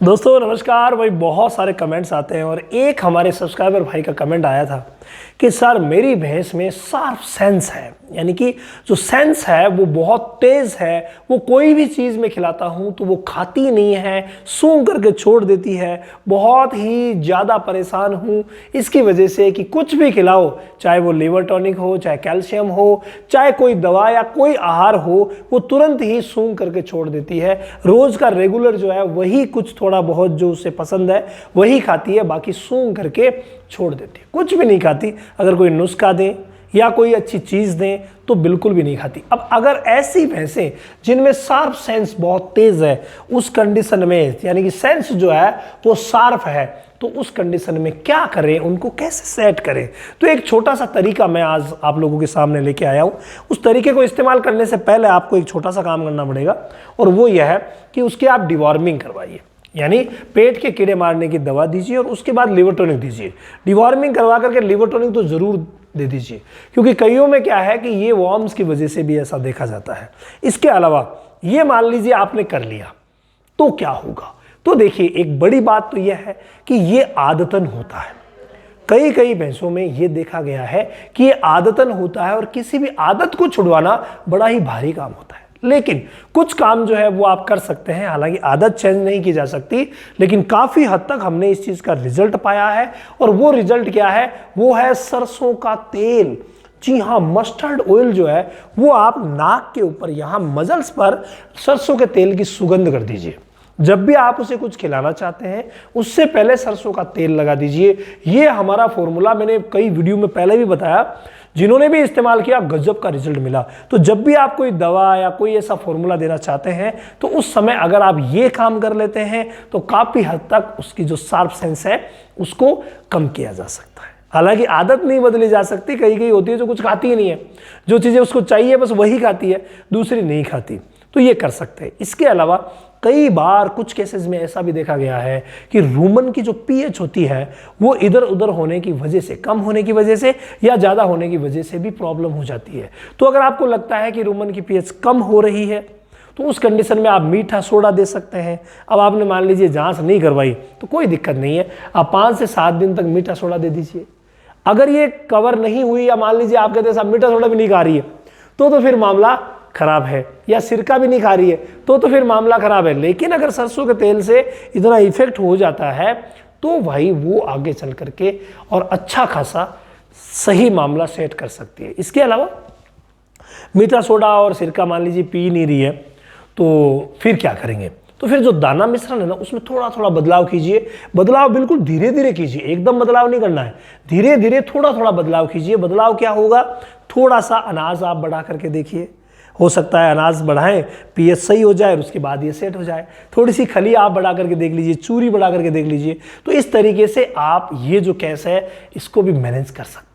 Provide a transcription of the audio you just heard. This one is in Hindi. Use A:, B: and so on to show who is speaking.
A: दोस्तों नमस्कार भाई। बहुत सारे कमेंट्स आते हैं और एक हमारे सब्सक्राइबर भाई का कमेंट आया था कि सर मेरी भैंस में शार्प सेंस है, यानी कि जो सेंस है वो बहुत तेज़ है। वो कोई भी चीज़ में खिलाता हूँ तो वो खाती नहीं है, सूंघ करके छोड़ देती है। बहुत ही ज़्यादा परेशान हूँ इसकी वजह से कि कुछ भी खिलाओ, चाहे वो लिवर टॉनिक हो, चाहे कैल्शियम हो, चाहे कोई दवा या कोई आहार हो, वो तुरंत ही सूंघ करके छोड़ देती है। रोज़ का रेगुलर जो है वही कुछ थोड़ा बहुत जो उसे पसंद है वही खाती है, बाकी सूंघ करके छोड़ देती है, कुछ भी नहीं खाती। अगर कोई नुस्खा दें या कोई अच्छी चीज़ दें तो बिल्कुल भी नहीं खाती। अब अगर ऐसी भैंसें जिनमें शार्प सेंस बहुत तेज़ है, उस कंडीशन में यानी कि सेंस जो है वो शार्प है, तो उस कंडीशन में क्या करें, उनको कैसे सेट करें। तो एक छोटा सा तरीका मैं आज आप लोगों के सामने लेके आया हूँ। उस तरीके को इस्तेमाल करने से पहले आपको एक छोटा सा काम करना पड़ेगा और वो यह है कि उसके आप डिवॉर्मिंग करवाइए, यानी पेट के कीड़े मारने की दवा दीजिए और उसके बाद लिवर टॉनिक दीजिए। डिवॉर्मिंग करवा करके लिवर टॉनिक तो ज़रूर दे दीजिए, क्योंकि कईयों में क्या है कि ये वॉर्म्स की वजह से भी ऐसा देखा जाता है। इसके अलावा ये मान लीजिए आपने कर लिया तो क्या होगा, तो देखिए एक बड़ी बात तो यह है कि ये आदतन होता है। कई भैंसों में ये देखा गया है कि ये आदतन होता है और किसी भी आदत को छुड़वाना बड़ा ही भारी काम होता है। लेकिन कुछ काम जो है वो आप कर सकते हैं। हालांकि आदत चेंज नहीं की जा सकती, लेकिन काफ़ी हद तक हमने इस चीज़ का रिजल्ट पाया है। और वो रिजल्ट क्या है, वो है सरसों का तेल। जी हाँ, मस्टर्ड ऑयल जो है वो आप नाक के ऊपर, यहाँ मजल्स पर सरसों के तेल की सुगंध कर दीजिए। जब भी आप उसे कुछ खिलाना चाहते हैं उससे पहले सरसों का तेल लगा दीजिए। ये हमारा फॉर्मूला मैंने कई वीडियो में पहले भी बताया, जिन्होंने भी इस्तेमाल किया गजब का रिजल्ट मिला। तो जब भी आप कोई दवा या कोई ऐसा फॉर्मूला देना चाहते हैं तो उस समय अगर आप ये काम कर लेते हैं तो काफ़ी हद तक उसकी जो शार्प सेंस है उसको कम किया जा सकता है। हालांकि आदत नहीं बदली जा सकती, कई होती है जो कुछ खाती ही नहीं है, जो चीज़ें उसको चाहिए बस वही खाती है, दूसरी नहीं खाती, तो ये कर सकते हैं। इसके अलावा कई बार कुछ केसेस में ऐसा भी देखा गया है कि रूमन की जो पीएच होती है वो इधर उधर होने की वजह से, कम होने की वजह से या ज़्यादा होने की वजह से भी प्रॉब्लम हो जाती है। तो अगर आपको लगता है कि रूमन की पीएच कम हो रही है तो उस कंडीशन में आप मीठा सोडा दे सकते हैं। अब आपने मान लीजिए जांच नहीं करवाई तो कोई दिक्कत नहीं है, आप 5 से 7 दिन तक मीठा सोडा दे दीजिए। अगर ये कवर नहीं हुई या मान लीजिए आप कहते हैं साहब मीठा सोडा भी नहीं खा रही है तो फिर मामला खराब है, या सिरका भी नहीं खा रही है तो फिर मामला खराब है। लेकिन अगर सरसों के तेल से इतना इफेक्ट हो जाता है तो भाई वो आगे चल करके और अच्छा खासा सही मामला सेट कर सकती है। इसके अलावा मीठा सोडा और सिरका मान लीजिए पी नहीं रही है तो फिर क्या करेंगे, तो फिर जो दाना मिश्रण है ना उसमें थोड़ा थोड़ा बदलाव कीजिए। बदलाव बिल्कुल धीरे धीरे कीजिए, एकदम बदलाव नहीं करना है, धीरे धीरे थोड़ा थोड़ा बदलाव कीजिए। बदलाव क्या होगा, थोड़ा सा अनाज आप बढ़ा करके देखिए, हो सकता है अनाज बढ़ाएं, पीएच सही हो जाए और उसके बाद ये सेट हो जाए। थोड़ी सी खली आप बढ़ा करके देख लीजिए, चूरी बढ़ा करके देख लीजिए। तो इस तरीके से आप ये जो केस है इसको भी मैनेज कर सकते हैं।